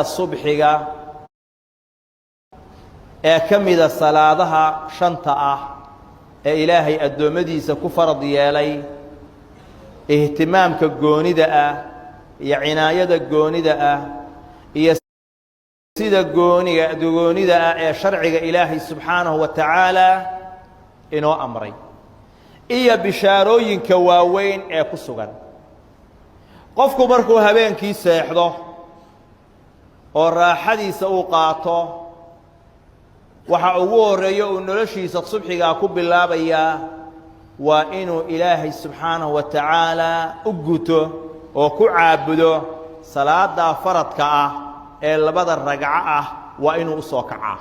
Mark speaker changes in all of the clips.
Speaker 1: الصبحية كمل صلاتها شنطة إلهي الدومديس كفر ديالي اهتمام كجوني دأ عناية الجوني دأ يسيد الجوني دأ شرع إلهي سبحانه وتعالى إنه أمري بشاروين كواوين كسوغان قفكو مركو هبين كي سيحضو والراحديس قاطو waxa ugu horeeyo oo noloshiisa subxiga ku bilaabaya waa inuu Ilaahay subhanahu wa ta'ala u guto oo ku caabudo salaada faradka ah ee labada ragca ah waa inuu soo kacaa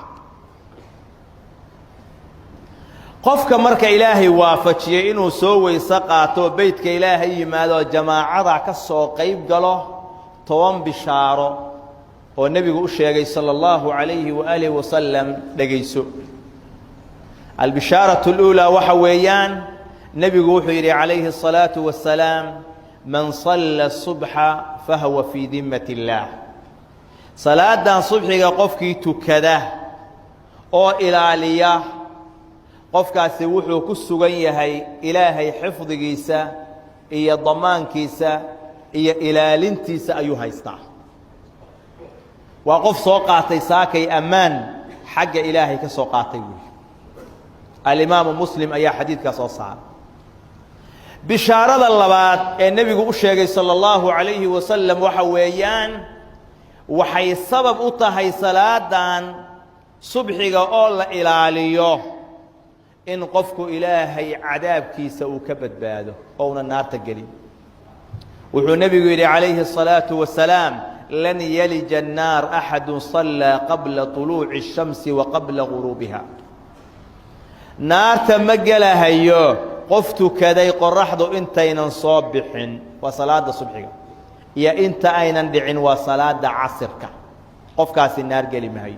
Speaker 1: qofka marka Ilaahay waafajiyay inuu soo weysa qaato beedka Ilaahay yimaado jamaacada ka soo qayb galo 10 bishaaro oo nabigu u sheegay sallallahu alayhi wa alihi wa sallam dhageyso albisharatu alula waxa weeyaan nabigu wuxuu yiri alayhi salatu wassalam man salla subha fa huwa fi dhimmati allah salaadan subhiga qofkii tukada oo ilaaliya qofkaasi wuxuu ku sugan yahay ilaahay xifdigiisa iyo damaankiisa iyo ilaalintiisa ayuu haystaa وقف سوقاتي ساكي أمان حق إلهي كسوقاتي الإمام مسلم أي حديث كصوصان بشارة اللبات النبي قال صلى الله عليه وسلم وحويان وحي السبب أطهي صلاة دان صبحي قال إلاليه إن قفك إلهي عذاب كيس وكبت باده أو النار تقلي وحو النبي عليه الصلاة والسلام لن يلج النار أحد صلى قبل طلوع الشمس وقبل غروبها نار تمجلها هيو قفت كذي قرحض انتين صبح وصلاة الصبح يا انت اين دعين وصلاة عصرك قف كاس النار قلي مهي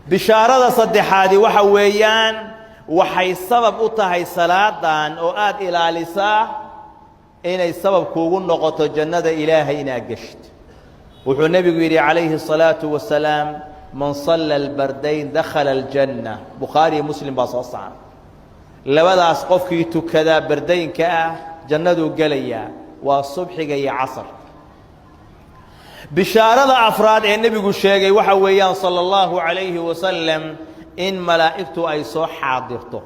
Speaker 1: بشارة صدحادي وحويان وحي السبب أطهي صلاة دان وآد إلى لساه إن السبب كوغن نقطة جنة إلهي ناقشت وحو النبي يقول عليه الصلاة والسلام من صلى البردين دخل الجنة بخاري مسلم بصصع لبدا أسقفك كذا بردين كأه جنة قليا والصبح جاي عصر بشارة أفراد النبي يقول شيء وحويان صلى الله عليه وسلم إن ملائكته أي صح حاضرته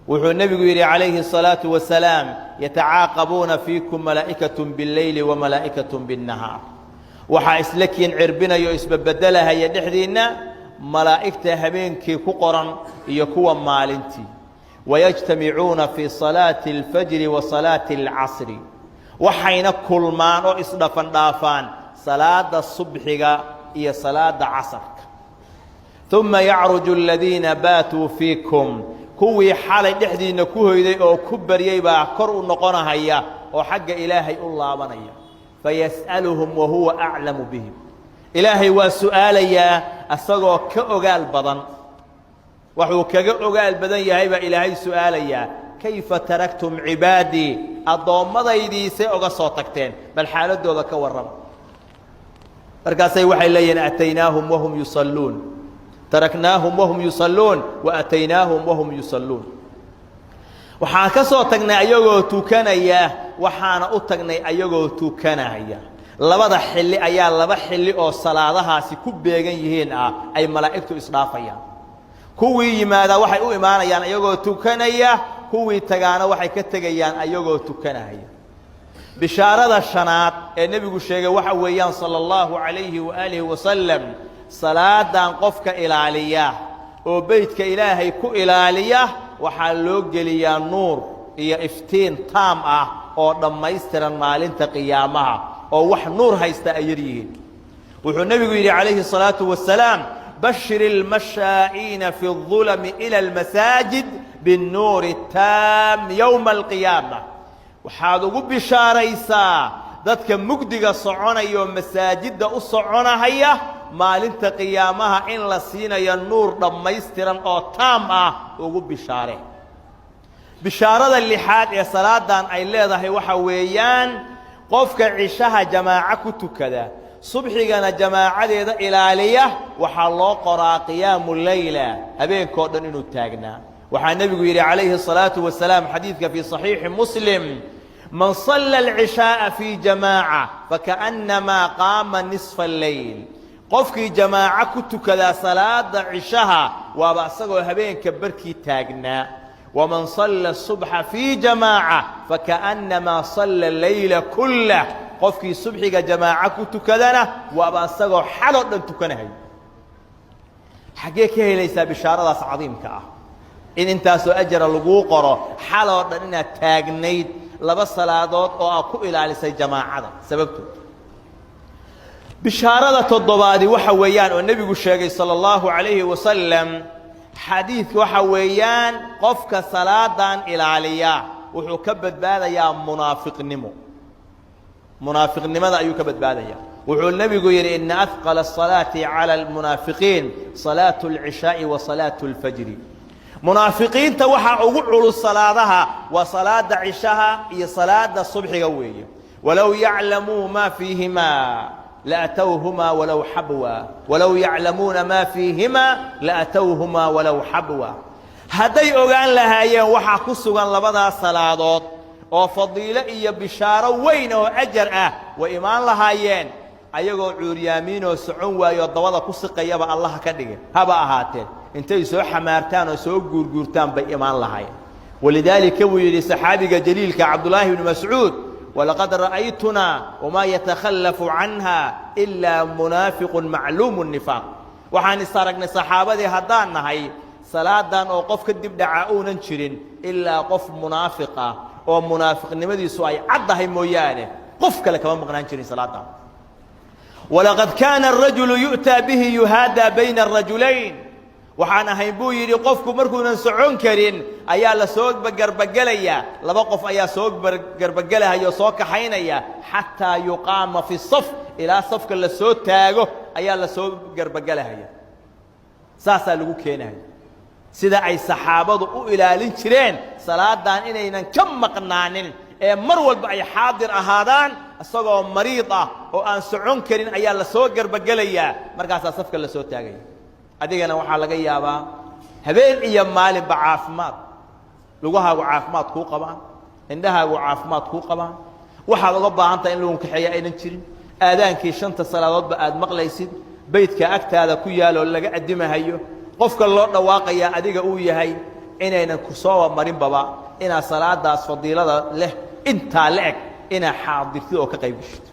Speaker 1: وحو النبي يقول عليه الصلاة والسلام يتعاقبون فيكم ملائكة بالليل وملائكة بالنهار waxa islakiin cirbinayo isbabadalaha ya dhixdiina malaa'ikta habeenkii ku qoran iyo kuwa maalintii wayajtamicuuna fi salaati al-fajr wa salaati al-'asr waxayna kulmaan oo isdhafan dhaafaan salaada subxiga iyo salaada 'asrka thumma ya'ruju alladhina batu fiikum kuwii xalay dhixdiina ku hoyday oo ku bariyay baa kor u noqonaya oo xagga ilaahay u laabanaya فيسألهم وهو أعلم بهم إلهي وسؤال يا أصدق كأجال بدن وحو كأجال بدن يا هيبة إلهي سؤال يا كيف تركتم عبادي الضوء ضيدي سأجا صوتكتين بل حالة دو ذاك ورم ركاسي وحي لين أتيناهم وهم يصلون تركناهم وهم يصلون وأتيناهم وهم يصلون waxaan ka soo tagnay ayagoo tukanaya waxaana u tagnay ayagoo tukanaya labada xilli ayaa laba xilli oo salaadahaasi ku beegan yihiin ay malaa'iktu isdhaafayaan kuwii yimaada waxay u imaanayaan ayagoo tukanaya kuwii tagaana waxay ka tagayaan ayagoo tukanaya bishaarada shanaad ee nabigu sheegay waxa weeyaan sallallahu alayhi wa alihi wa sallam salaadan qofka ilaaliya oo beedka ilaahay ku ilaaliya waxaa loo geliyaa nuur iyo iftiin taam ah oo dhammaystiran maalinta qiyaamaha oo wax nuur haysta ay yihiin wuxuu nabigu yiri calayhi salaatu wassalaam bashir al-mashaa'iina fi adh-dhulam ila al-masaajid bin-nur at-taam yawm al-qiyaamah waxaad ugu bishaaraysaa dadka mugdiga soconayo masaajidda u soconahaya maalinta qiyaamaha in la siinayo nuur dhammaystiran oo taam ah ugu bishaare bishaarada lixaad ee salaadan ay leedahay waxa weeyaan qofka cishaha jamaaca ku tukada subxigana jamaacadeeda ilaaliya waxaa loo qoraa qiyaamu leyla habeenkoo dhan inuu taagnaa waxaa nebigu yidhi calayhi الصalaaةu wasalaam xadiidka fii صaxiixi muslim man صala العishaaءa fii jamaaca fakaأnnamaa qaama niصfa الleyl qofkii jamaaco ku tukadaa salaada cishaha waaba isagoo habeenka barkii taagnaa waman صala الصubxa fii jamaaca fakaأnnamaa صala الleyla kulah qofkii subxiga jamaaco ku tukadana waaba isagoo xaloo dhan tukanahay xaggee ka helaysaa bishaaradaas cadiimka ah in intaasoo ajara laguu qoro xaloo dhan inaad taagnayd laba salaadood oo aad ku ilaalisay jamaacada sababtood bishaarada toddobaadi waxa weeyaan oo nebigu sheegay sala allahu calayhi wasalam xadiidka waxa weeyaan qofka salaadan ilaaliya wuxuu ka badbaadayaa munaafiqnimada ayuu ka badbaadayaa wuxuu nebigu yidhi ina ahqala الصalaati calى almunaafiqiin salaatu اlcishaaءi wa salaatu اlfajri munaafiqiinta waxaa ugu culus salaadaha waa salaada cishaha iyo salaada subxiga weeye walow yaclamuu maa fiihimaa laatowhumaa walow xabwa walow yaclamuuna maa fiihimaa laatowhumaa walow xabwa hadday ogaan lahaayeen waxaa ku sugan labadaas salaadood oo fadiilo iyo bishaaro weyn oo ajar ah way imaan lahaayeen ayagoo cuuryaamiinoo socon waayoo dabada ku siqayaba allaha ka dhigin haba ahaatee intay soo xamaartaan oo soo guurguurtaan bay imaan lahaayeen walidaalika wuu yidhi saxaabiga jaliilka cabdullaahi ibnu mascuud walaqad ra'aytunaa wamaa yatakhallafu canha ilaa munaafiqun macluumu nifaaq waxaan is aragnay saxaabadii haddaan nahay salaadan oo qof ka dib dhaca uunan jirin ilaa qof munaafiq ah oo munaafiqnimadiisu ay caddahay mooyaane qof kale kama maqnaan jirin salaadan walaqad kaana arajulu yu'taa bihi yuhaadaa bayna arajulayn waxaan ahayn buu yidhi qofku markuunan socon karin ayaa la soo garbagelayaa laba qof ayaa soo garbagelahaya oo soo kaxaynaya xataa yuqaama fi saf ilaa safka la soo taago ayaa la soo garbagelahaya saasaa lagu keenaya sida ay saxaabadu u ilaalin jireen salaadan inaynan ka maqnaanin ee mar walba ay xaadir ahaadaan isagoo mariid ah oo aan socon karin ayaa la soo garbagelayaa markaasaa safka la soo taagaya adigana waxaa laga yaabaa habeen iyo maalinba caafimaad lugahaagu caafimaad kuu qabaan indhahaagu caafimaad kuu qabaan waxaad uga baahan tahay in lagu kaxeeya aynan jirin aadaankii 5 salaadoodba aad maqlaysid beydka agtaada ku yaal oo laga adimahayo qofka loo dhawaaqaya adiga uu yahay inaynan ku soo marinbaba inaad salaadaas fadiilada leh intaa la eg inaad xaadirtid oo ka qayb gashid